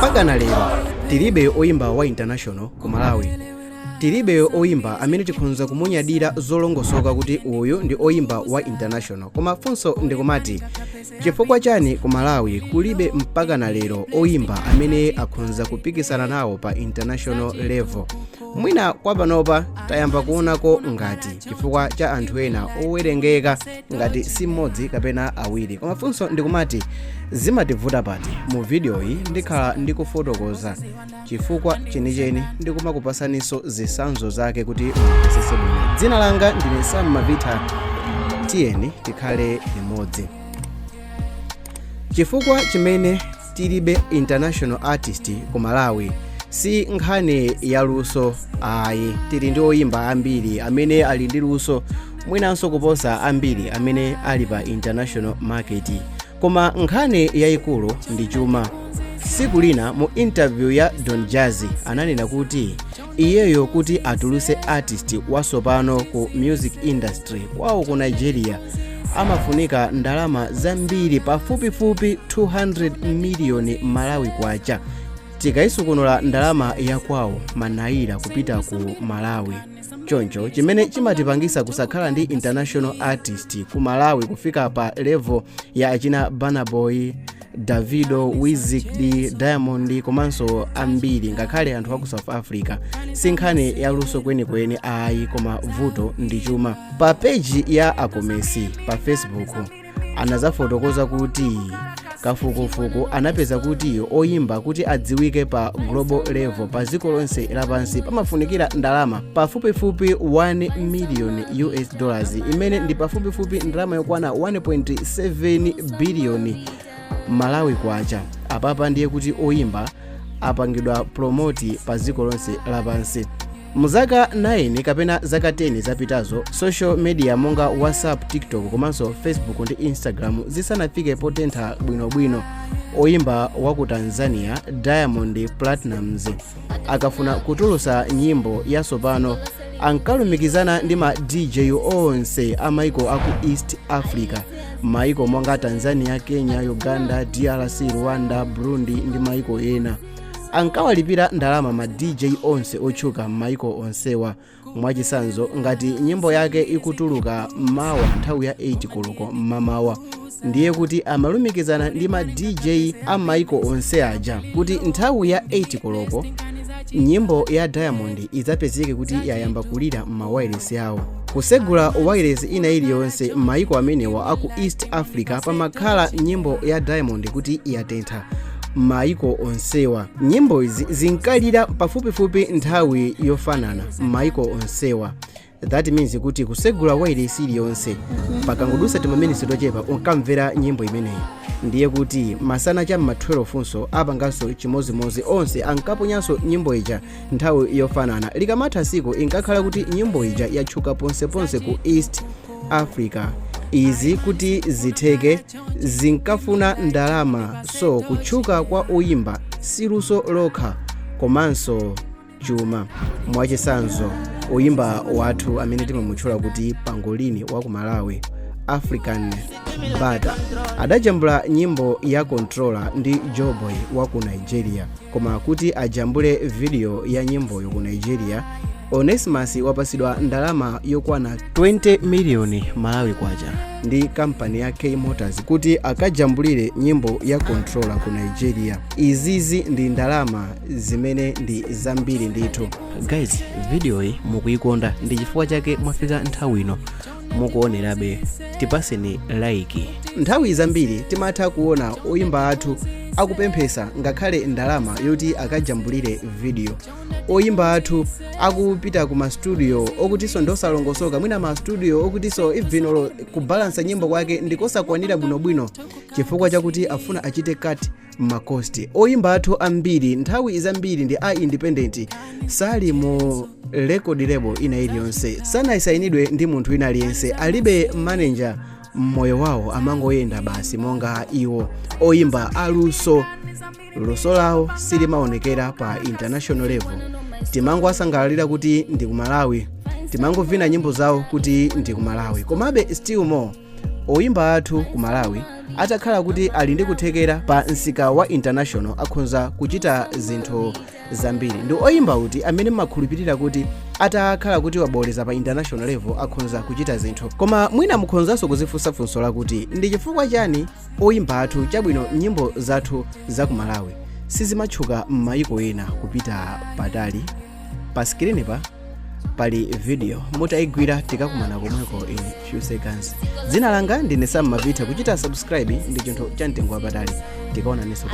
mpaka na lero tilibe Oimba wa international ku Malawi. Tilibe Oimba amene tikhoza kumunyadira zolongosoka kuti uyu ndi Oimba wa international. Koma funso ndikumati chifukwa chani ku Malawi kulibe mpaka na lero Oimba amene akhonza kupikisana nawo pa international level? Mwina kwa panopa tayamba kuonako ngati chifukwa cha anthu ena owerengeka ngati si mmodzi kapena awiri. Koma funso ndikumati zimativuta pati. Mu video iyi ndikhala ndikufotokoza chifukwa chenicheni ndikumakupasaniso zisanzo zake kuti mupesese bwino. Dzina langa ndine Samatchukira, tiyeni tikhale limodzi. Chifukwa chimene tilibe international artist ku Malawi si nkhani ya luso ayi. Tili ndi Oimba ambiri amene ali ndi luso mwinanso kuposa ambiri amene ali pa international market. Koma nkhani yayikulu ndi chuma. Siku lina mu interview ya Don Jazzy ananena kuti iyeyo kuti atuluse artist wasopano ku music industry kwawo ku Nigeria amafunika ndalama zambiri, pafupifupi 200 million Malawi kwacha. Tikayisukunula ndalama ya kwawo manaira kupita ku Malawi. Choncho chimene chimatipangisa kusakhala ndi international artist ku Malawi kufika pa level ya achina Burna Boy, Davido, Wizkid, Diamond komanso ambiri ngakhale anthu aku South Africa. Sinkhani ya luso kwenikweni ayi, koma vuto ndi chuma. Pa page ya Akomesi pa Facebook anazafotokoza kuti kafukufuku anapeza kuti Oimba kuti adziwike pa global level pa dziko lonse lapansi pamafunikira ndalama pafupifupi 1 million US dollars, imene ndi pafupifupi ndalama yokwana 1.7 billion Malawi kwacha. Apapa ndiye kuti Oimba apangidwa promote pa dziko lonse lapansi. Muzaka 9 kapena zaka 10 zapitazo, social media monga WhatsApp, TikTok komanso Facebook ndi Instagram zisanafike potentha bwinobwino, Oimba wa ku Tanzania Diamond Platnumz akafuna kutulusa nyimbo yasopano ankalumikizana ndi ma DJ onse a Maiko aku East Africa. Maiko monga Tanzania, Kenya, Uganda, DRC, Rwanda, Burundi ndi Maiko ena. Ankawalipira ndalama ma DJ onse otchuka Maiko onsewa. Mwachisanzo ngati nyimbo yake ikutuluka mawa nthawi ya 8 koloko mamawa, ndiye kuti amalumikizana ndi ma DJ a Maiko onse aja kuti nthawi ya 8 koloko nyimbo ya Diamond idzapezeke kuti yayamba kulira ma wireless yawo. Kusegula wireless ina iliyonse Maiko amenewa aku East Africa pamakhala nyimbo ya Diamond kuti yatentha Maiko onsewa. Nyimbo izi zinkalira pafupifupi nthawi yofanana Maiko onsewa. That means kuti kusegula wireless iliyonse pakangodusa timaminisi tochepa unkamvera nyimbo imeneyi. Ndiye kuti masana cha ma 12 funso apanganso chimozimozi onse ankaponyanso nyimbo ija nthawi yofanana. Likamatha siku inkakhala kuti nyimbo ija yatchuka ponseponse ku East Africa. Izi kuti zitheke zinkafuna ndalama, so kutchuka kwa Oimba si luso lokha komanso chuma. Mwachisanzo Oimba wathu amene timamutchula kuti pangolini wa ku Malawi, African Bata, adajambula nyimbo ya Controller ndi Joboy wa ku Nigeria. Koma kuti ajambule video ya nyimboyo ku Nigeria, Onesimus wapasidwa ndalama yokwana 20 million Malawi kwacha ndi kampani ya K Motors kuti akajambulire nyimbo ya Controller ku Nigeria. Izizi ndi ndalama zimene ndi zambiri ndithu. Guys, video hii mukuikonda ndi chifukwa chake mwafika nthawi ino mukuonerabe, tipaseni like. Nthawi zambiri timatha kuona Oimba athu akupemphesa ngakhale ndalama yoti akajambulire video. Oimba athu akupita ku ma studio okutiso ndosalongosoka, mwina ma studio okutiso even kubalansa nyimbo kwake ndikosakwanira bwinobwino chifukwa chakuti afuna achite cut makosti. Oimba athu ambiri nthawi zambiri ndi a independent, sali mu record label ina iliyonse, sanayisayinidwe ndi munthu wina aliyense, alibe manager mmoyo wawo, amangoyenda basi monga iwo. Oimba aluso, luso lawo silimaonekera pa international level. Timango asangalalira kuti ndi ku Malawi, timango vina nyimbo zawo kuti ndi ku Malawi, komabe still more Oimba athu ku Malawi atakhala kuti ali ndi kuthekera pa msika wa international akhonza kuchita zinthu zambiri. Ndi Oimba uti amene mmakhulupirira kuti atakhala kuti waboleza pa international level akhonza kuchita zinthu. Koma mwina mukhonzanso kuzifunsa funso lakuti ndi chifukwa chani Oimba athu chabwino nyimbo zathu za ku Malawi sizimatchuka m'mayiko ena kupita patali. Pa screen pali video mutayigwira tikakumana komweko in few seconds. Dzina langa ndine Sammavita. Kuchita subscribe ndi chinthu cha mtengo wapatali. Tikaonanso.